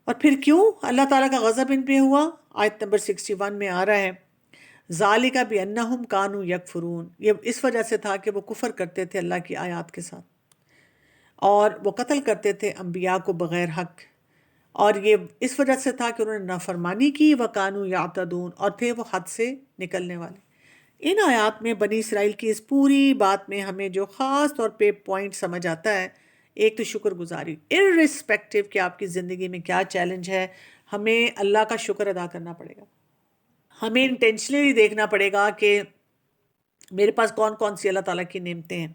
اور پھر کیوں اللہ تعالیٰ کا غضب ان پہ ہوا؟ آیت نمبر 61 میں آ رہا ہے، ذالک بانہم کانوا یکفرون، یہ اس وجہ سے تھا کہ وہ کفر کرتے تھے اللہ کی آیات کے ساتھ، اور وہ قتل کرتے تھے انبیاء کو بغیر حق، اور یہ اس وجہ سے تھا کہ انہوں نے نافرمانی کی، وَكَانُوا يَعْتَدُونَ، اور تھے وہ حد سے نکلنے والے۔ ان آیات میں بنی اسرائیل کی اس پوری بات میں ہمیں جو خاص طور پہ پوائنٹ سمجھ آتا ہے، ایک تو شکر گزاری، ارسپیکٹو کہ آپ کی زندگی میں کیا چیلنج ہے، ہمیں اللہ کا شکر ادا کرنا پڑے گا۔ ہمیں انٹینشنلی دیکھنا پڑے گا کہ میرے پاس کون کون سی اللہ تعالیٰ کی نعمتیں ہیں،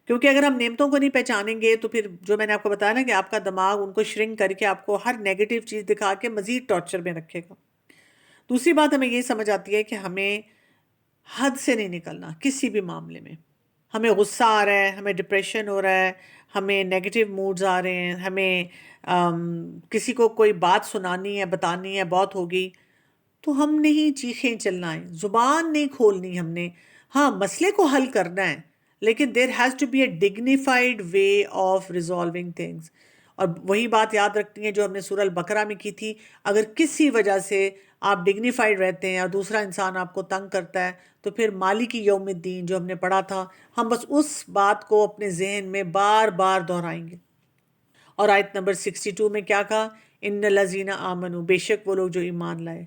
کیونکہ اگر ہم نعمتوں کو نہیں پہچانیں گے تو پھر جو میں نے آپ کو بتایا نا کہ آپ کا دماغ ان کو شرنک کر کے آپ کو ہر نیگیٹو چیز دکھا کے مزید ٹارچر میں رکھے گا۔ دوسری بات ہمیں یہ سمجھ آتی ہے کہ ہمیں حد سے نہیں نکلنا کسی بھی معاملے میں۔ ہمیں غصہ آ رہا ہے، ہمیں ڈپریشن ہو رہا ہے، ہمیں نیگیٹو موڈز آ رہے ہیں، ہمیں کسی کو کوئی بات سنانی ہے، بتانی ہے، بہت ہوگی، تو ہم نہیں چیخیں چلنا ہے، زبان نہیں کھولنی ہم نے۔ ہاں مسئلے کو حل کرنا ہے، لیکن there has to be a dignified way of resolving things. اور وہی بات یاد رکھنی ہے جو ہم نے سورہ البقرہ میں کی تھی، اگر کسی وجہ سے آپ ڈگنیفائڈ رہتے ہیں اور دوسرا انسان آپ کو تنگ کرتا ہے تو پھر مالک یوم الدین جو ہم نے پڑھا تھا، ہم بس اس بات کو اپنے ذہن میں بار بار دہرائیں گے۔ اور آیت نمبر 62 میں کیا کہا؟ ان الذین آمنوا، بے شک وہ لوگ جو ایمان لائے،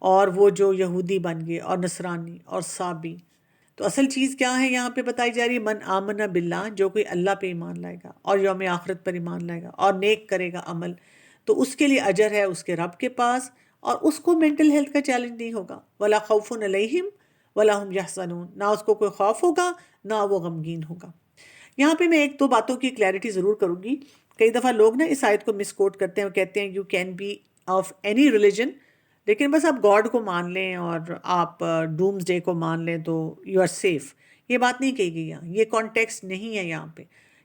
اور وہ جو یہودی بن گئے اور نصرانی اور صابی۔ تو اصل چیز کیا ہے یہاں پہ بتائی جا رہی ہے؟ من آمن باللہ، جو کوئی اللہ پہ ایمان لائے گا اور یوم آخرت پر ایمان لائے گا اور نیک کرے گا عمل، تو اس کے لیے اجر ہے اس کے رب کے پاس، اور اس کو مینٹل ہیلتھ کا چیلنج نہیں ہوگا۔ ولا خوف علیہم ولا ہم یحزنون، نہ اس کو کوئی خوف ہوگا نہ وہ غمگین ہوگا۔ یہاں پہ میں ایک دو باتوں کی کلیئرٹی ضرور کروں گی۔ کئی دفعہ لوگ نا اس آیت کو مس کوٹ کرتے ہیں اور کہتے ہیں you can be of any religion, لیکن بس آپ گاڈ کو مان لیں اور آپ ڈومز ڈے کو مان لیں تو یو آر سیف۔ یہ بات نہیں کہی گئی یہاں، یہ کانٹیکسٹ نہیں ہے یہاں پہ،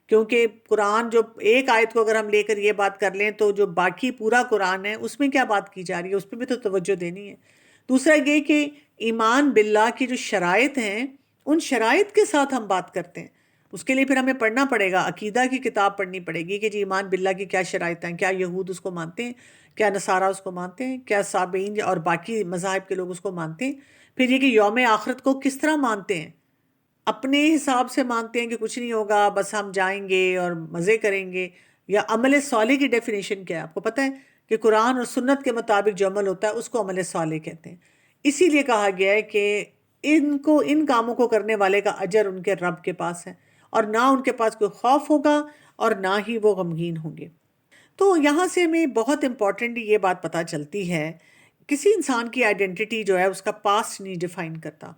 کیونکہ قرآن جو ایک آیت کو اگر ہم لے کر یہ بات کر لیں تو جو باقی پورا قرآن ہے اس میں کیا بات کی جا رہی ہے، اس پہ بھی تو توجہ دینی ہے۔ دوسرا یہ کہ ایمان باللہ کی جو شرائط ہیں، ان شرائط کے ساتھ ہم بات کرتے ہیں، اس کے لیے پھر ہمیں پڑھنا پڑے گا، عقیدہ کی کتاب پڑھنی پڑے گی کہ جی ایمان باللہ کی کیا شرائط ہیں، کیا یہود اس کو مانتے ہیں، کیا نصارہ اس کو مانتے ہیں، کیا صابئین اور باقی مذاہب کے لوگ اس کو مانتے ہیں، پھر یہ کہ یوم آخرت کو کس طرح مانتے ہیں، اپنے حساب سے مانتے ہیں کہ کچھ نہیں ہوگا بس ہم جائیں گے اور مزے کریں گے، یا عمل صالح کی ڈیفینیشن کیا ہے؟ آپ کو پتہ ہے کہ قرآن اور سنت کے مطابق جو عمل ہوتا ہے اس کو عمل صالح کہتے ہیں۔ اسی لیے کہا گیا ہے کہ ان کاموں کو کرنے والے کا اجر ان کے رب کے پاس ہے، اور نہ ان کے پاس کوئی خوف ہوگا اور نہ ہی وہ غمگین ہوں گے۔ تو یہاں سے ہمیں بہت امپورٹنٹ یہ بات پتہ چلتی ہے، کسی انسان کی آئیڈینٹی جو ہے اس کا پاسٹ نہیں ڈیفائن کرتا۔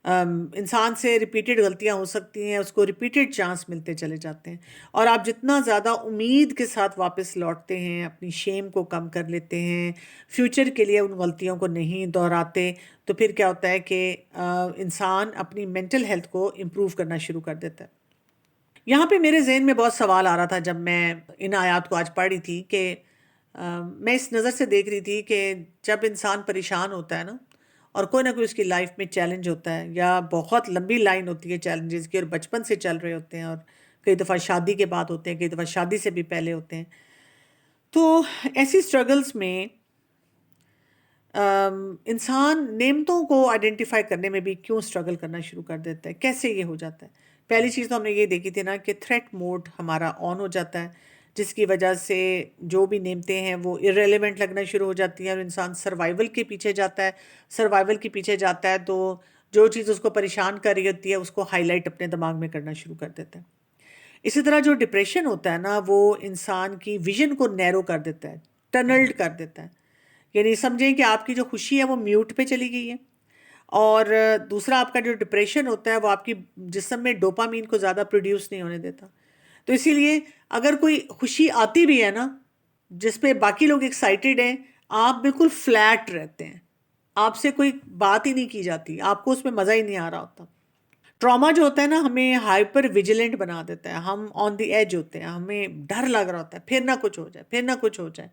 انسان سے ریپیٹڈ غلطیاں ہو سکتی ہیں، اس کو ریپیٹڈ چانس ملتے چلے جاتے ہیں، اور آپ جتنا زیادہ امید کے ساتھ واپس لوٹتے ہیں، اپنی شیم کو کم کر لیتے ہیں، فیوچر کے لیے ان غلطیوں کو نہیں دہراتے، تو پھر کیا ہوتا ہے کہ انسان اپنی مینٹل ہیلتھ کو امپروو کرنا شروع کر دیتا ہے۔ یہاں پہ میرے ذہن میں بہت سوال آ رہا تھا جب میں ان آیات کو آج پڑھ رہی تھی کہ میں اس نظر سے دیکھ رہی تھی کہ جب انسان پریشان ہوتا ہے نا، اور کوئی نہ کوئی اس کی لائف میں چیلنج ہوتا ہے، یا بہت لمبی لائن ہوتی ہے چیلنجز کی اور بچپن سے چل رہے ہوتے ہیں، اور کئی دفعہ شادی کے بعد ہوتے ہیں، کئی دفعہ شادی سے بھی پہلے ہوتے ہیں، تو ایسی سٹرگلز میں انسان نعمتوں کو آئیڈینٹیفائی کرنے میں بھی کیوں سٹرگل کرنا شروع کر دیتا ہے، کیسے یہ ہو جاتا ہے؟ پہلی چیز تو ہم نے یہ دیکھی تھی نا کہ تھریٹ موڈ ہمارا آن ہو جاتا ہے، جس کی وجہ سے جو بھی نعمتیں ہیں وہ irrelevant لگنا شروع ہو جاتی ہیں، اور انسان سروائیول کے پیچھے جاتا ہے۔ سروائیول کے پیچھے جاتا ہے تو جو چیز اس کو پریشان کر رہی ہوتی ہے اس کو ہائی لائٹ اپنے دماغ میں کرنا شروع کر دیتا ہے۔ اسی طرح جو ڈپریشن ہوتا ہے نا، وہ انسان کی ویژن کو نیرو کر دیتا ہے، ٹنلڈ کر دیتا ہے، یعنی سمجھیں کہ آپ کی جو خوشی ہے وہ میوٹ پہ چلی گئی ہے، اور دوسرا آپ کا جو ڈپریشن ہوتا ہے وہ آپ کی جسم میں ڈوپامین کو زیادہ پروڈیوس نہیں ہونے دیتا۔ تو اسی لیے اگر کوئی خوشی آتی بھی ہے نا جس پہ باقی لوگ ایکسائٹیڈ ہیں، آپ بالکل فلیٹ رہتے ہیں، آپ سے کوئی بات ہی نہیں کی جاتی، آپ کو اس میں مزہ ہی نہیں آ رہا ہوتا۔ ٹراما جو ہوتا ہے نا ہمیں ہائپر ویجیلنٹ بنا دیتا ہے، ہم آن دی ایج ہوتے ہیں، ہمیں ڈر لگ رہا ہوتا ہے پھر نہ کچھ ہو جائے، پھر نہ کچھ ہو جائے،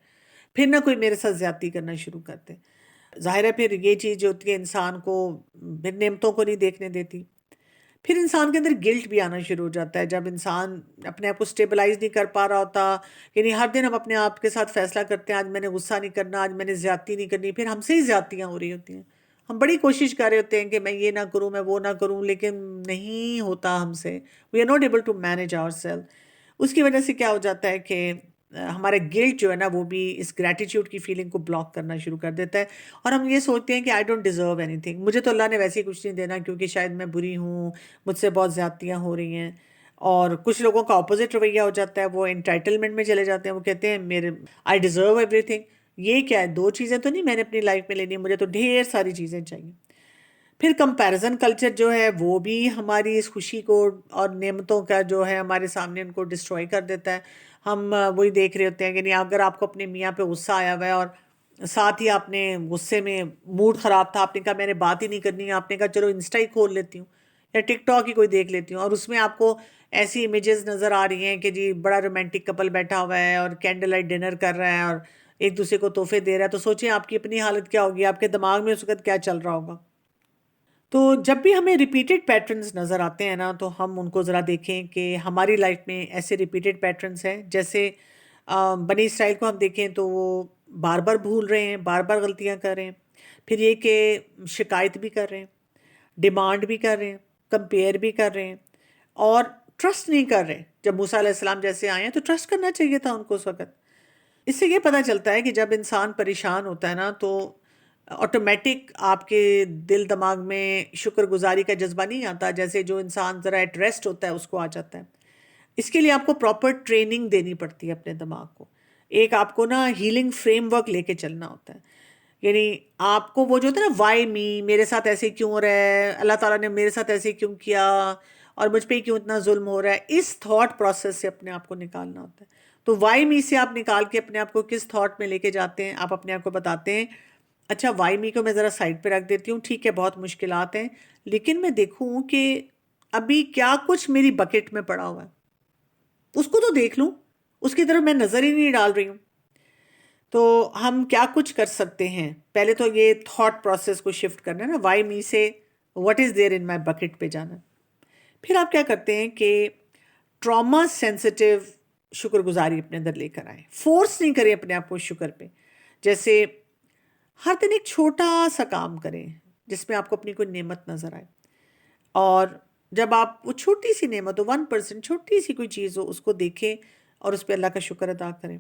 پھر نہ کوئی میرے ساتھ زیادتی کرنا شروع کرتے۔ ظاہر ہے پھر یہ چیز جو ہوتی ہے انسان کو پھر نعمتوں کو نہیں دیکھنے دیتی۔ پھر انسان کے اندر گلٹ بھی آنا شروع ہو جاتا ہے جب انسان اپنے آپ کو اسٹیبلائز نہیں کر پا رہا ہوتا. یعنی ہر دن ہم اپنے آپ کے ساتھ فیصلہ کرتے ہیں آج میں نے غصہ نہیں کرنا، آج میں نے زیادتی نہیں کرنی، پھر ہم سے ہی زیادتیاں ہو رہی ہوتی ہیں. ہم بڑی کوشش کر رہے ہوتے ہیں کہ میں یہ نہ کروں، میں وہ نہ کروں، لیکن نہیں ہوتا ہم سے. We are not able to manage our self. اس کی وجہ سے کیا ہو جاتا ہے کہ ہمارا گلٹ جو ہے نا وہ بھی اس گریٹیٹیوڈ کی فیلنگ کو بلاک کرنا شروع کر دیتا ہے، اور ہم یہ سوچتے ہیں کہ I don't deserve any thing, مجھے تو اللہ نے ویسے ہی کچھ نہیں دینا کیونکہ شاید میں بری ہوں، مجھ سے بہت زیادتیاں ہو رہی ہیں. اور کچھ لوگوں کا اپوزٹ رویہ ہو جاتا ہے، وہ انٹائٹلمنٹ میں چلے جاتے ہیں، وہ کہتے ہیں میرے آئی ڈیزرو ایوری تھنگ. یہ کیا ہے؟ دو چیزیں تو نہیں میں نے اپنی لائف میں لینی، مجھے تو ڈھیر ساری چیزیں چاہیے. پھر کمپیریزن کلچر جو ہے وہ بھی ہماری اس خوشی کو اور نعمتوں کا جو ہے ہمارے سامنے ان کو ڈسٹروائے کر دیتا ہے. ہم وہی دیکھ رہے ہوتے ہیں کہ نہیں، اگر آپ کو اپنے میاں پہ غصہ آیا ہوا ہے اور ساتھ ہی آپ نے غصے میں موڈ خراب تھا، آپ نے کہا میں نے بات ہی نہیں کرنی، آپ نے کہا چلو انسٹا ہی کھول لیتی ہوں یا ٹک ٹاک ہی کوئی دیکھ لیتی ہوں، اور اس میں آپ کو ایسی امیجز نظر آ رہی ہیں کہ جی بڑا رومانٹک کپل بیٹھا ہوا ہے اور کینڈل لائٹ ڈنر کر رہا ہے اور ایک دوسرے کو تحفے دے رہا ہے، تو سوچیں آپ کی اپنی حالت کیا ہوگی، آپ کے دماغ میں اس وقت کیا چل رہا ہوگا. تو جب بھی ہمیں ریپیٹڈ پیٹرنز نظر آتے ہیں نا تو ہم ان کو ذرا دیکھیں کہ ہماری لائف میں ایسے ریپیٹڈ پیٹرنز ہیں. جیسے بنی اسرائیل کو ہم دیکھیں تو وہ بار بار بھول رہے ہیں، بار بار غلطیاں کر رہے ہیں. پھر یہ کہ شکایت بھی کر رہے ہیں، ڈیمانڈ بھی کر رہے ہیں، کمپیئر بھی کر رہے ہیں، اور ٹرسٹ نہیں کر رہے. جب موسیٰ علیہ السلام جیسے آئے ہیں تو ٹرسٹ کرنا چاہیے تھا ان کو اس وقت. اس سے یہ پتہ چلتا ہے کہ جب انسان پریشان ہوتا ہے نا تو آٹومیٹک آپ کے دل دماغ میں شکر گزاری کا جذبہ نہیں آتا، جیسے جو انسان ذرا ایٹ ریسٹ ہوتا ہے اس کو آ جاتا ہے. اس کے لیے آپ کو پراپر ٹریننگ دینی پڑتی ہے اپنے دماغ کو. ایک آپ کو نا ہیلنگ فریم ورک لے کے چلنا ہوتا ہے. یعنی آپ کو وہ جو ہوتا ہے نا، وائی می، میرے ساتھ ایسے کیوں ہو رہا ہے، اللہ تعالیٰ نے میرے ساتھ ایسے کیوں کیا، اور مجھ پہ کیوں اتنا ظلم ہو رہا ہے، اس تھاٹ پروسیس سے اپنے آپ کو نکالنا ہوتا ہے. تو وائی می سے آپ نکال کے اپنے آپ کو کس تھاٹ میں لے کے جاتے ہیں، آپ اپنے آپ کو بتاتے ہیں اچھا وائی می کو میں ذرا سائڈ پہ رکھ دیتی ہوں، ٹھیک ہے بہت مشکلات ہیں، لیکن میں دیکھوں کہ ابھی کیا کچھ میری بکٹ میں پڑا ہوا ہے، اس کو تو دیکھ لوں، اس کی طرف میں نظر ہی نہیں ڈال رہی ہوں. تو ہم کیا کچھ کر سکتے ہیں؟ پہلے تو یہ تھاٹ پروسیس کو شفٹ کرنا ہے نا، وائی می سے what is there in my bucket پہ جانا. پھر آپ کیا کرتے ہیں کہ ٹراما سینسٹیو شکر گزاری اپنے اندر لے کر آئیں. فورس نہیں کریں اپنے آپ کو شکر پہ. جیسے ہر دن ایک چھوٹا سا کام کریں جس میں آپ کو اپنی کوئی نعمت نظر آئے، اور جب آپ وہ چھوٹی سی نعمت ہو، 1% چھوٹی سی کوئی چیز ہو، اس کو دیکھیں اور اس پہ اللہ کا شکر ادا کریں.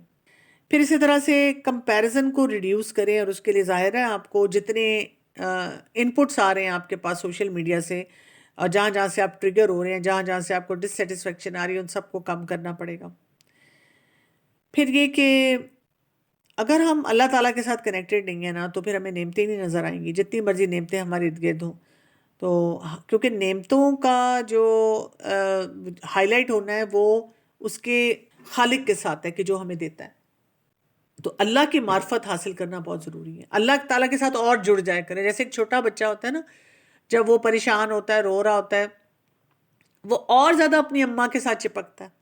پھر اسی طرح سے کمپیریزن کو ریڈیوس کریں، اور اس کے لیے ظاہر ہے آپ کو جتنے انپٹس آ رہے ہیں آپ کے پاس سوشل میڈیا سے، اور جہاں جہاں سے آپ ٹریگر ہو رہے ہیں، جہاں جہاں سے آپ کو ڈسسیٹسفیکشن آ رہی ہے، ان سب کو کم کرنا پڑے گا. پھر یہ کہ اگر ہم اللہ تعالیٰ کے ساتھ کنیکٹڈ نہیں ہیں نا تو پھر ہمیں نعمتیں نہیں نظر آئیں گی، جتنی مرضی نعمتیں ہمارے ارد گرد ہوں. تو کیونکہ نعمتوں کا جو ہائی لائٹ ہونا ہے وہ اس کے خالق کے ساتھ ہے کہ جو ہمیں دیتا ہے. تو اللہ کی معرفت حاصل کرنا بہت ضروری ہے. اللہ تعالیٰ کے ساتھ اور جڑ جائے کریں. جیسے ایک چھوٹا بچہ ہوتا ہے نا، جب وہ پریشان ہوتا ہے، رو رہا ہوتا ہے، وہ اور زیادہ اپنی اماں کے ساتھ چپکتا ہے.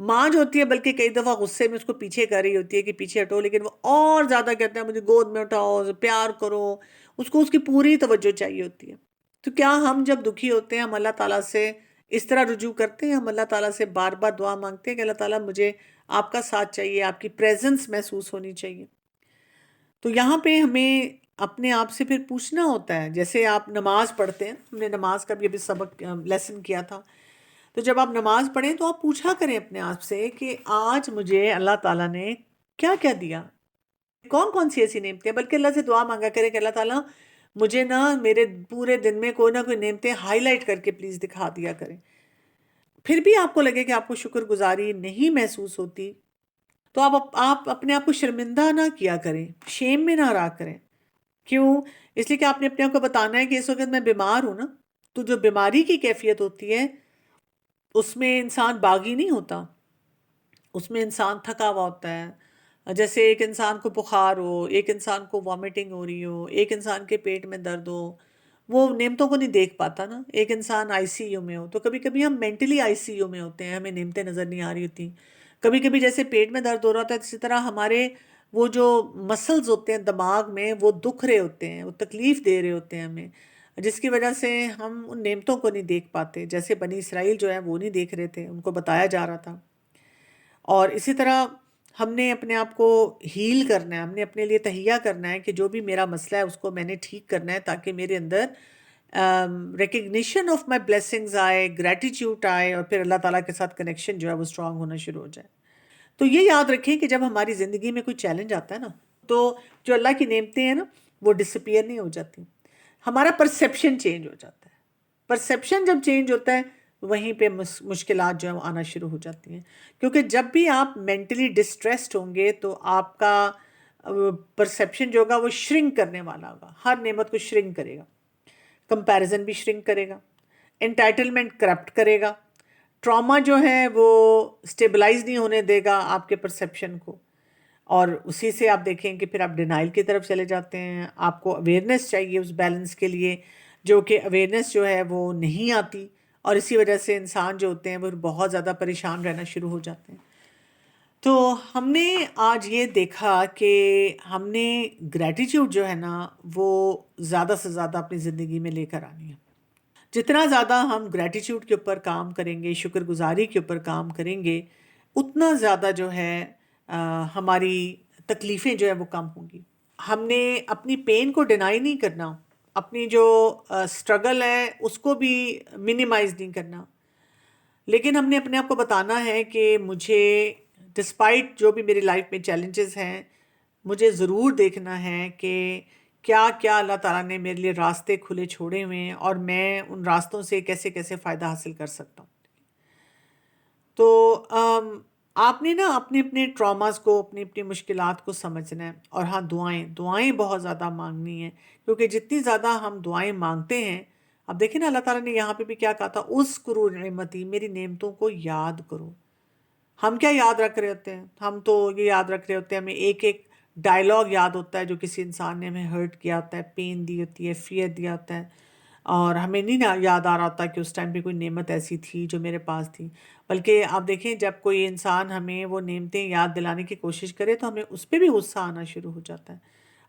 ماں جو ہوتی ہے بلکہ کئی دفعہ غصے میں اس کو پیچھے کر رہی ہوتی ہے کہ پیچھے ہٹو، لیکن وہ اور زیادہ کہتا ہے مجھے گود میں اٹھاؤ، پیار کرو. اس کو اس کی پوری توجہ چاہیے ہوتی ہے. تو کیا ہم جب دکھی ہوتے ہیں ہم اللہ تعالیٰ سے اس طرح رجوع کرتے ہیں؟ ہم اللہ تعالیٰ سے بار بار دعا مانگتے ہیں کہ اللہ تعالیٰ مجھے آپ کا ساتھ چاہیے، آپ کی پریزنس محسوس ہونی چاہیے. تو یہاں پہ ہمیں اپنے آپ سے پھر پوچھنا ہوتا ہے. جیسے آپ نماز پڑھتے ہیں، ہم نے نماز کا بھی ابھی سبق لیسن کیا تھا. تو جب آپ نماز پڑھیں تو آپ پوچھا کریں اپنے آپ سے کہ آج مجھے اللہ تعالیٰ نے کیا کیا دیا، کون کون سی ایسی نعمتیں. بلکہ اللہ سے دعا مانگا کریں کہ اللہ تعالیٰ مجھے نا میرے پورے دن میں کوئی نہ کوئی نعمتیں ہائی لائٹ کر کے پلیز دکھا دیا کریں. پھر بھی آپ کو لگے کہ آپ کو شکر گزاری نہیں محسوس ہوتی تو آپ اپنے آپ کو شرمندہ نہ کیا کریں، شیم میں نہ رہا کریں. کیوں؟ اس لیے کہ آپ نے اپنے آپ کو بتانا ہے کہ اس وقت میں بیمار ہوں نا. تو جو بیماری کی کیفیت ہوتی ہے اس میں انسان باغی نہیں ہوتا، اس میں انسان تھکا ہوا ہوتا ہے. جیسے ایک انسان کو بخار ہو، ایک انسان کو وامٹنگ ہو رہی ہو، ایک انسان کے پیٹ میں درد ہو، وہ نعمتوں کو نہیں دیکھ پاتا نا. ایک انسان آئی سی یو میں ہو، تو کبھی کبھی ہم مینٹلی آئی سی یو میں ہوتے ہیں، ہمیں نعمتیں نظر نہیں آ رہی ہوتی. کبھی کبھی جیسے پیٹ میں درد ہو رہا ہوتا ہے، اسی طرح ہمارے وہ جو مسلز ہوتے ہیں دماغ میں وہ دکھ رہے ہوتے ہیں، وہ تکلیف دے رہے ہوتے ہیں ہمیں. جس کی وجہ سے ہم ان نعمتوں کو نہیں دیکھ پاتے، جیسے بنی اسرائیل جو ہے وہ نہیں دیکھ رہے تھے، ان کو بتایا جا رہا تھا۔ اور اسی طرح ہم نے اپنے آپ کو ہیل کرنا ہے، ہم نے اپنے لیے تہیہ کرنا ہے کہ جو بھی میرا مسئلہ ہے اس کو میں نے ٹھیک کرنا ہے، تاکہ میرے اندر ریکگنیشن آف مائی بلیسنگز آئے، گریٹیٹیوڈ آئے، اور پھر اللہ تعالیٰ کے ساتھ کنیکشن جو ہے وہ اسٹرانگ ہونا شروع ہو جائے۔ تو یہ یاد رکھیں کہ جب ہماری زندگی میں کوئی چیلنج آتا ہے نا، تو جو اللہ کی نعمتیں ہیں نا وہ ڈسپیئر نہیں ہو جاتی، ہمارا پرسیپشن چینج ہو جاتا ہے۔ پرسیپشن جب چینج ہوتا ہے وہیں پہ مشکلات جو ہیں وہ آنا شروع ہو جاتی ہیں، کیونکہ جب بھی آپ مینٹلی ڈسٹریسڈ ہوں گے تو آپ کا پرسیپشن جو ہوگا وہ شرنک کرنے والا ہوگا، ہر نعمت کو شرنک کرے گا، کمپیریزن بھی شرنک کرے گا، انٹائٹلمنٹ کرپٹ کرے گا، ٹراما جو ہے وہ سٹیبلائز نہیں ہونے دے گا آپ کے پرسیپشن کو، اور اسی سے آپ دیکھیں کہ پھر آپ ڈینائل کی طرف چلے جاتے ہیں۔ آپ کو اویئرنیس چاہیے اس بیلنس کے لیے، جو کہ اویئرنیس جو ہے وہ نہیں آتی، اور اسی وجہ سے انسان جو ہوتے ہیں وہ بہت زیادہ پریشان رہنا شروع ہو جاتے ہیں۔ تو ہم نے آج یہ دیکھا کہ ہم نے گریٹیٹیوڈ جو ہے نا وہ زیادہ سے زیادہ اپنی زندگی میں لے کر آنی ہے۔ جتنا زیادہ ہم گریٹیٹیوڈ کے اوپر کام کریں گے، شکر گزاری کے اوپر کام کریں گے، اتنا زیادہ جو ہے ہماری تکلیفیں جو ہے وہ کم ہوں گی۔ ہم نے اپنی پین کو ڈینائی نہیں کرنا، اپنی جو اسٹرگل ہے اس کو بھی منیمائز نہیں کرنا، لیکن ہم نے اپنے آپ کو بتانا ہے کہ مجھے ڈسپائٹ جو بھی میری لائف میں چیلنجز ہیں، مجھے ضرور دیکھنا ہے کہ کیا کیا اللہ تعالیٰ نے میرے لیے راستے کھلے چھوڑے ہوئے ہیں، اور میں ان راستوں سے کیسے کیسے فائدہ حاصل کر سکتا ہوں۔ تو آپ نے نا اپنے اپنے ٹراماز کو، اپنی اپنی مشکلات کو سمجھنا ہے، اور ہاں دعائیں بہت زیادہ مانگنی ہیں، کیونکہ جتنی زیادہ ہم دعائیں مانگتے ہیں، اب دیکھیں نا اللہ تعالیٰ نے یہاں پہ بھی کیا کہا تھا، اذکروا نعمتی، میری نعمتوں کو یاد کرو۔ ہم کیا یاد رکھ رہے ہوتے ہیں؟ ہم تو یہ یاد رکھ رہے ہوتے ہیں، ہمیں ایک ایک ڈائلاگ یاد ہوتا ہے جو کسی انسان نے ہمیں ہرٹ کیا ہوتا ہے، پین دی ہوتی ہے، فیئر دیا ہوتا ہے، اور ہمیں نہیں یاد آ رہا ہوتا کہ اس ٹائم پہ کوئی نعمت ایسی تھی جو میرے پاس تھی۔ بلکہ آپ دیکھیں جب کوئی انسان ہمیں وہ نعمتیں یاد دلانے کی کوشش کرے تو ہمیں اس پہ بھی غصہ آنا شروع ہو جاتا ہے،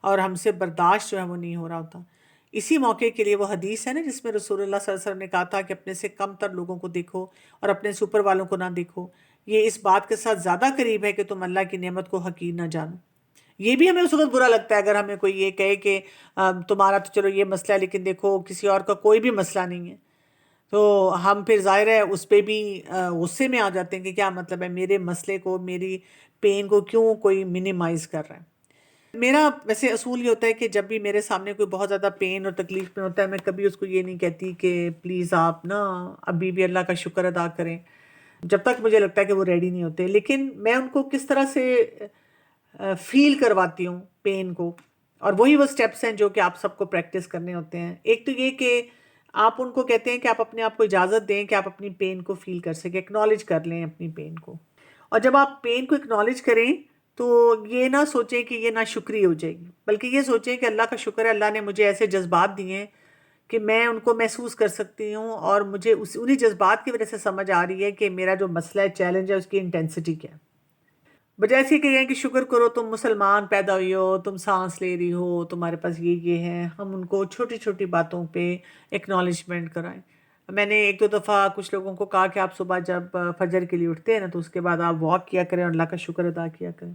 اور ہم سے برداشت جو ہے وہ نہیں ہو رہا ہوتا۔ اسی موقع کے لیے وہ حدیث ہے نا جس میں رسول اللہ صلی اللہ علیہ وسلم نے کہا تھا کہ اپنے سے کم تر لوگوں کو دیکھو اور اپنے سے اوپر والوں کو نہ دیکھو، یہ اس بات کے ساتھ زیادہ قریب ہے کہ تم اللہ کی نعمت کو حقیر نہ جانو۔ یہ بھی ہمیں اس وقت برا لگتا ہے اگر ہمیں کوئی یہ کہے کہ تمہارا تو چلو یہ مسئلہ ہے لیکن دیکھو کسی اور کا کوئی بھی مسئلہ نہیں ہے، تو ہم پھر ظاہر ہے اس پہ بھی غصے میں آ جاتے ہیں کہ کیا مطلب ہے، میرے مسئلے کو، میری پین کو کیوں کوئی منیمائز کر رہا ہے۔ میرا ویسے اصول یہ ہوتا ہے کہ جب بھی میرے سامنے کوئی بہت زیادہ پین اور تکلیف میں ہوتا ہے، میں کبھی اس کو یہ نہیں کہتی کہ پلیز آپ نا ابھی بھی اللہ کا شکر ادا کریں، جب تک مجھے لگتا ہے کہ وہ ریڈی نہیں ہوتے۔ لیکن میں ان کو کس طرح سے فیل کرواتی ہوں پین کو، اور وہی وہ سٹیپس ہیں جو کہ آپ سب کو پریکٹس کرنے ہوتے ہیں۔ ایک تو یہ کہ آپ ان کو کہتے ہیں کہ آپ اپنے آپ کو اجازت دیں کہ آپ اپنی پین کو فیل کر سکیں، اکنالج کر لیں اپنی پین کو، اور جب آپ پین کو اکنالج کریں تو یہ نہ سوچیں کہ یہ ناشکری ہو جائے گی، بلکہ یہ سوچیں کہ اللہ کا شکر ہے، اللہ نے مجھے ایسے جذبات دیے ہیں کہ میں ان کو محسوس کر سکتی ہوں، اور مجھے انہی جذبات کی وجہ سے سمجھ آ رہی ہے کہ میرا جو مسئلہ ہے، چیلنج ہے، اس کی انٹینسٹی کیا ہے۔ بجائے ایسے کہ کہیں کہ شکر کرو تم مسلمان پیدا ہوئی ہو، تم سانس لے رہی ہو، تمہارے پاس یہ ہے، ہم ان کو چھوٹی چھوٹی باتوں پہ اکنالجمنٹ کرائیں۔ میں نے ایک دو دفعہ کچھ لوگوں کو کہا کہ آپ صبح جب فجر کے لیے اٹھتے ہیں نا تو اس کے بعد آپ واک کیا کریں اور اللہ کا شکر ادا کیا کریں۔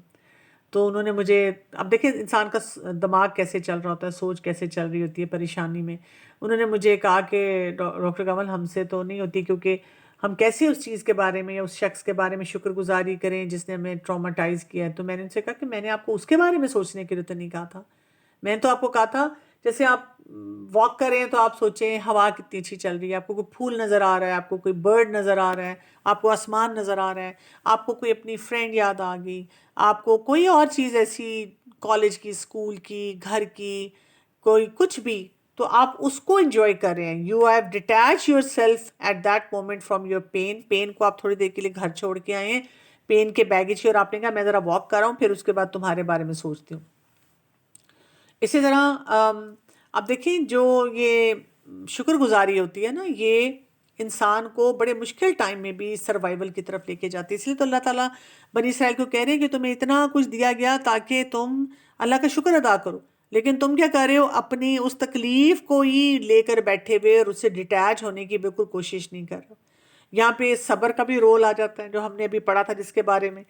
تو انہوں نے مجھے، اب دیکھیں انسان کا دماغ کیسے چل رہا ہوتا ہے، سوچ کیسے چل رہی ہوتی ہے پریشانی میں، انہوں نے مجھے کہا کہ ڈاکٹر کمل ہم سے تو نہیں ہوتی، کیونکہ ہم کیسے اس چیز کے بارے میں یا اس شخص کے بارے میں شکر گزاری کریں جس نے ہمیں ٹراماٹائز کیا ہے۔ تو میں نے ان سے کہا کہ میں نے آپ کو اس کے بارے میں سوچنے کے لیے تو نہیں کہا تھا، میں نے تو آپ کو کہا تھا جیسے آپ واک کر رہے ہیں تو آپ سوچیں ہوا کتنی اچھی چل رہی ہے، آپ کو کوئی پھول نظر آ رہا ہے، آپ کو کوئی برڈ نظر آ رہا ہے، آپ کو آسمان نظر آ رہا ہے، آپ کو کوئی اپنی فرینڈ یاد آ گئی، آپ کو کوئی اور چیز ایسی، کالج کی، اسکول کی، گھر کی، کوئی کچھ بھی، تو آپ اس کو انجوائے کر رہے ہیں۔ You have detach yourself at that moment from your pain کو آپ تھوڑی دیر کے لیے گھر چھوڑ کے آئے ہیں، پین کے بیگیج کی، اور آپ نے کہا میں ذرا واک کر رہا ہوں، پھر اس کے بعد تمہارے بارے میں سوچتی ہوں۔ اسی طرح اب دیکھیں جو یہ شکر گزاری ہوتی ہے نا، یہ انسان کو بڑے مشکل ٹائم میں بھی سروائیول کی طرف لے کے جاتی ہے۔ اس لیے تو اللہ تعالیٰ بنی اسرائیل کو کہہ رہے ہیں کہ تمہیں اتنا کچھ دیا گیا تاکہ تم اللہ کا شکر ادا کرو۔ لیکن تم کیا کر رہے ہو، اپنی اس تکلیف کو ہی لے کر بیٹھے ہوئے اور اس سے ڈیٹیچ ہونے کی بالکل کوشش نہیں کر رہے ہو۔ یہاں پہ صبر کا بھی رول آ جاتا ہے جو ہم نے ابھی پڑھا تھا جس کے بارے میں،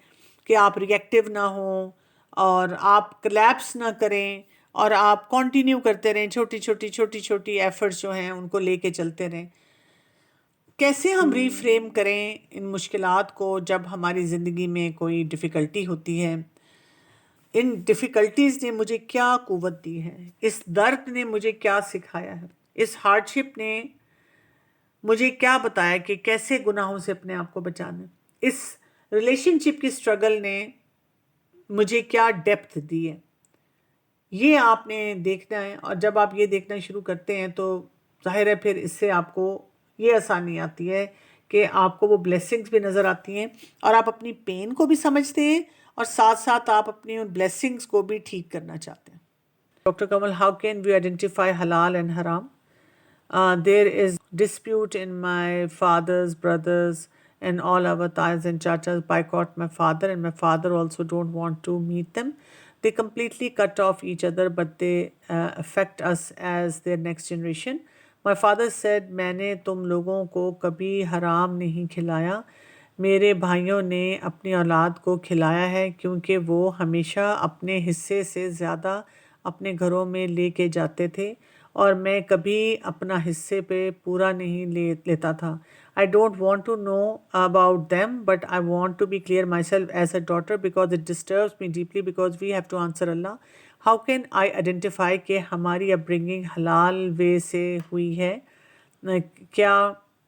کہ آپ ریئیکٹیو نہ ہوں اور آپ کلیپس نہ کریں اور آپ کنٹینیو کرتے رہیں، چھوٹی چھوٹی چھوٹی چھوٹی ایفرٹس جو ہیں ان کو لے کے چلتے رہیں۔ کیسے ہم ری فریم کریں ان مشکلات کو جب ہماری زندگی میں کوئی ڈیفیکلٹی ہوتی ہے؟ ان ڈیفیکلٹیز نے مجھے کیا قوت دی ہے، اس درد نے مجھے کیا سکھایا ہے، اس ہارڈشپ نے مجھے کیا بتایا کہ کیسے گناہوں سے اپنے آپ کو بچانا، اس ریلیشن شپ کی سٹرگل نے مجھے کیا ڈیپتھ دی ہے، یہ آپ نے دیکھنا ہے۔ اور جب آپ یہ دیکھنا شروع کرتے ہیں تو ظاہر ہے پھر اس سے آپ کو یہ آسانی آتی ہے کہ آپ کو وہ بلیسنگز بھی نظر آتی ہیں اور آپ اپنی پین کو بھی سمجھتے ہیں اور ساتھ ساتھ آپ اپنی ان بلیسنگز کو بھی ٹھیک کرنا چاہتے ہیں۔ Doctor Kamal, how can we identify حلال اینڈ حرام؟ There is dispute in my father's brothers and all our tayas and chachas boycott my father, and my father also don't want to meet them. They completely cut off each other, but they affect us as their next generation. My father said میں نے تم لوگوں کو کبھی حرام نہیں کھلایا، میرے بھائیوں نے اپنی اولاد کو کھلایا ہے کیونکہ وہ ہمیشہ اپنے حصے سے زیادہ اپنے گھروں میں لے کے جاتے تھے اور میں کبھی اپنا حصے پہ پورا نہیں لیتا تھا۔ I don't want to know about them, but I want to be clear myself as a daughter because it disturbs me deeply because we have to answer Allah. How can I identify کہ ہماری upbringing حلال وے سے ہوئی ہے؟ کیا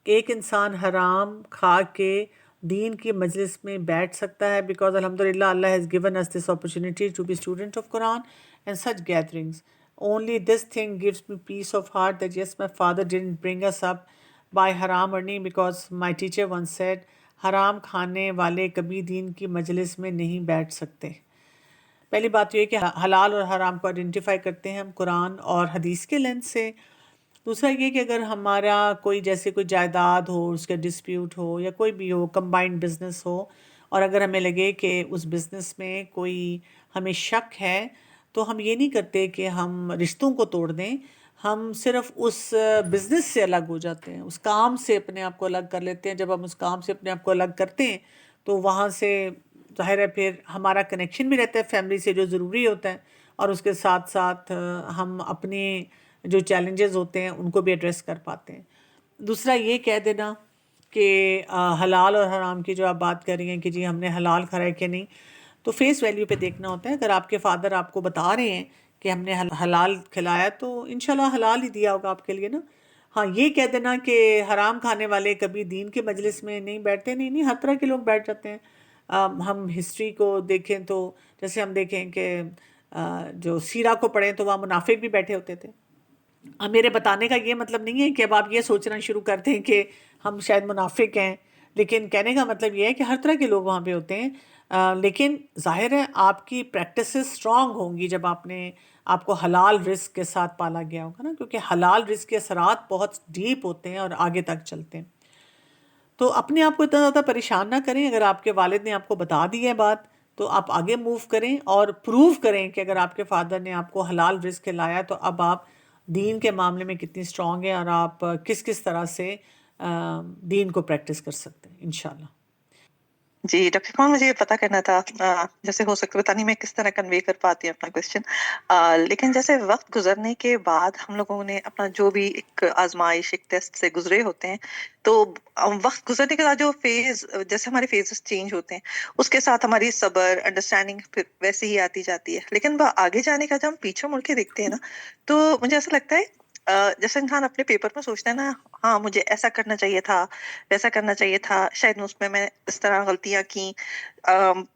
ایک انسان حرام کھا کے دین کی مجلس میں بیٹھ سکتا ہے؟ بیکاز الحمدللہ اللہ has given us this opportunity to be student of Quran and such gatherings. Only this thing gives me peace of heart that yes, my father didn't bring us up by haram earning, because my teacher once said حرام کھانے والے کبھی دین کی مجلس میں نہیں بیٹھ سکتے۔ پہلی بات یہ کہ حلال اور حرام کو آئیڈینٹیفائی کرتے ہیں ہم قرآن اور حدیث کے لینس سے۔ دوسرا یہ کہ اگر ہمارا کوئی جیسے کوئی جائیداد ہو، اس کا ڈسپیوٹ ہو یا کوئی بھی ہو، کمبائنڈ بزنس ہو، اور اگر ہمیں لگے کہ اس بزنس میں کوئی ہمیں شک ہے، تو ہم یہ نہیں کرتے کہ ہم رشتوں کو توڑ دیں، ہم صرف اس بزنس سے الگ ہو جاتے ہیں، اس کام سے اپنے آپ کو الگ کر لیتے ہیں۔ جب ہم اس کام سے اپنے آپ کو الگ کرتے ہیں تو وہاں سے ظاہر ہے پھر ہمارا کنیکشن بھی رہتا ہے فیملی سے جو ضروری ہوتا ہے، اور اس کے ساتھ ساتھ ہم اپنے جو چیلنجز ہوتے ہیں ان کو بھی ایڈریس کر پاتے ہیں۔ دوسرا یہ کہہ دینا کہ حلال اور حرام کی جو آپ بات کر رہی ہیں کہ جی ہم نے حلال کھایا کہ نہیں، تو فیس ویلیو پہ دیکھنا ہوتا ہے۔ اگر آپ کے فادر آپ کو بتا رہے ہیں کہ ہم نے حلال کھلایا تو انشاءاللہ حلال ہی دیا ہوگا آپ کے لیے نا۔ ہاں، یہ کہہ دینا کہ حرام کھانے والے کبھی دین کے مجلس میں نہیں بیٹھتے، نہیں نہیں، ہر طرح کے لوگ بیٹھ جاتے ہیں۔ ہم ہسٹری کو دیکھیں تو جیسے ہم دیکھیں کہ جو سیرہ کو پڑھیں تو وہاں منافق بھی بیٹھے ہوتے تھے۔ اب میرے بتانے کا یہ مطلب نہیں ہے کہ اب آپ یہ سوچنا شروع کر دیں کہ ہم شاید منافق ہیں، لیکن کہنے کا مطلب یہ ہے کہ ہر طرح کے لوگ وہاں پہ ہوتے ہیں۔ لیکن ظاہر ہے آپ کی پریکٹسز اسٹرانگ ہوں گی جب آپ کو حلال رزق کے ساتھ پالا گیا ہوگا نا، کیونکہ حلال رزق کے اثرات بہت ڈیپ ہوتے ہیں اور آگے تک چلتے ہیں۔ تو اپنے آپ کو اتنا زیادہ پریشان نہ کریں۔ اگر آپ کے والد نے آپ کو بتا دی ہے بات تو آپ آگے موو کریں اور پروو کریں کہ اگر آپ کے فادر نے آپ کو حلال رزق کھلایا تو اب آپ دین کے معاملے میں کتنی اسٹرانگ ہیں اور آپ کس کس طرح سے دین کو پریکٹس کر سکتے ہیں انشاءاللہ۔ جی ڈاکٹر کمل، مجھے یہ پتا کرنا تھا، جیسے ہو سکتا پتا نہیں میں کس طرح کنوے کر پاتی ہوں اپنا کوشچن، لیکن جیسے وقت گزرنے کے بعد ہم لوگوں نے اپنا جو بھی ایک آزمائش، ایک ٹیسٹ سے گزرے ہوتے ہیں، تو وقت گزرنے کے بعد جو فیز، جیسے ہمارے فیزز چینج ہوتے ہیں، اس کے ساتھ ہماری صبر، انڈرسٹینڈنگ پھر ویسے ہی آتی جاتی ہے۔ لیکن آگے جانے کا جب ہم پیچھے مڑ کے دیکھتے ہیں نا، تو مجھے ایسا لگتا ہے جیسے انسان اپنے پیپر میں سوچتا ہے نا، ہاں مجھے ایسا کرنا چاہیے تھا، ویسا کرنا چاہیے تھا، شاید اس میں اس طرح غلطیاں کی،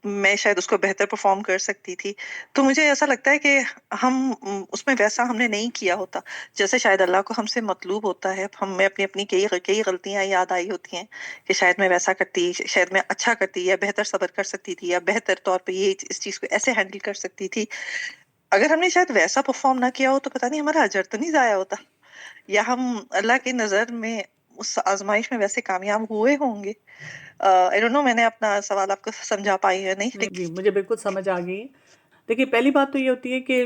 میں شاید اس کو بہتر پرفارم کر سکتی تھی۔ تو مجھے ایسا لگتا ہے کہ ہم اس میں ویسا ہم نے نہیں کیا ہوتا جیسے شاید اللہ کو ہم سے مطلوب ہوتا ہے۔ ہمیں اپنی کئی غلطیاں یاد آئی ہوتی ہیں کہ شاید میں ویسا کرتی، شاید میں اچھا کرتی، یا بہتر صبر کر سکتی تھی، یا بہتر طور پہ اس چیز کو ایسے ہینڈل کر سکتی تھی۔ اگر ہم نے شاید ویسا پرفارم نہ کیا ہو تو پتہ نہیں ہمارا اجر تو نہیں ضائع ہوتا، یا ہم اللہ کی نظر میں اس آزمائش میں ویسے کامیاب ہوئے ہوں گے۔ I don't know، میں نے اپنا سوال آپ کو سمجھا پائی ہے نہیں؟ جی مجھے بالکل سمجھ آ گئی۔ دیکھیے پہلی بات تو یہ ہوتی ہے کہ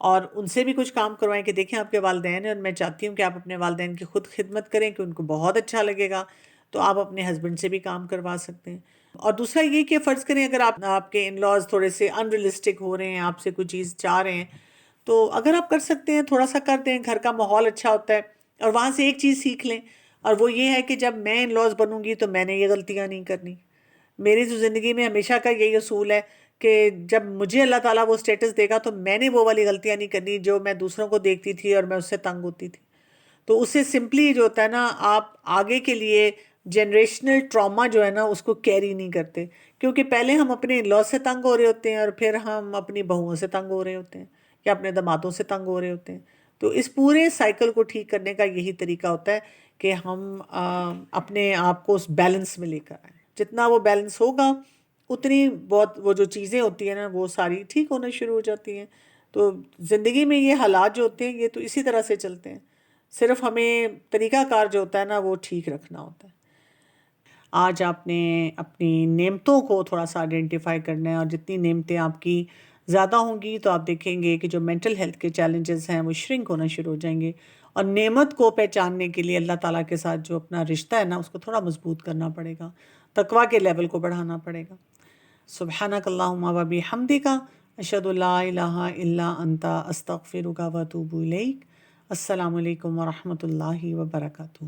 اور ان سے بھی کچھ کام کروائیں کہ دیکھیں آپ کے والدین ہیں اور میں چاہتی ہوں کہ آپ اپنے والدین کی خود خدمت کریں کہ ان کو بہت اچھا لگے گا، تو آپ اپنے ہسبینڈ سے بھی کام کروا سکتے ہیں۔ اور دوسرا یہ کہ فرض کریں اگر آپ کے ان لاز تھوڑے سے انریلسٹک ہو رہے ہیں، آپ سے کوئی چیز چاہ رہے ہیں، تو اگر آپ کر سکتے ہیں تھوڑا سا کر دیں، گھر کا ماحول اچھا ہوتا ہے، اور وہاں سے ایک چیز سیکھ لیں، اور وہ یہ ہے کہ جب میں ان لاز بنوں گی تو میں نے یہ غلطیاں نہیں کرنی۔ میری تو زندگی میں ہمیشہ کا یہی اصول ہے کہ جب مجھے اللہ تعالیٰ وہ سٹیٹس دے گا تو میں نے وہ والی غلطیاں نہیں کرنی جو میں دوسروں کو دیکھتی تھی اور میں اس سے تنگ ہوتی تھی۔ تو اس سے سمپلی جو ہوتا ہے نا، آپ آگے کے لیے جنریشنل ٹراما جو ہے نا اس کو کیری نہیں کرتے، کیونکہ پہلے ہم اپنے ان لاز سے تنگ ہو رہے ہوتے ہیں اور پھر ہم اپنی بہوؤں سے تنگ ہو رہے ہوتے ہیں یا اپنے دمادوں سے تنگ ہو رہے ہوتے ہیں۔ تو اس پورے سائیکل کو ٹھیک کرنے کا یہی طریقہ ہوتا ہے کہ ہم اپنے آپ کو اس بیلنس میں لے کر آئیں۔ جتنا وہ بیلنس ہوگا اتنی بہت وہ جو چیزیں ہوتی ہیں نا وہ ساری ٹھیک ہونا شروع ہو جاتی ہیں۔ تو زندگی میں یہ حالات جو ہوتے ہیں یہ تو اسی طرح سے چلتے ہیں، صرف ہمیں طریقہ کار جو ہوتا ہے نا وہ ٹھیک رکھنا ہوتا ہے۔ آج آپ نے اپنی نعمتوں کو تھوڑا سا آئیڈینٹیفائی کرنا ہے، اور جتنی نعمتیں آپ کی زیادہ ہوں گی تو آپ دیکھیں گے کہ جو مینٹل ہیلتھ کے چیلنجز ہیں وہ شرنک ہونا شروع ہو جائیں گے، اور نعمت کو پہچاننے کے لیے اللہ تعالیٰ کے ساتھ جو اپنا رشتہ ہے نا اس کو تھوڑا مضبوط کرنا پڑے گا، تقویٰ کے لیول کو بڑھانا پڑے گا۔ سبحانک اللہم و بحمدک، اشہد ان لا الہ الا انت، استغفرک و اتوب الیک۔ السلام علیکم ورحمۃ اللہ وبرکاتہ۔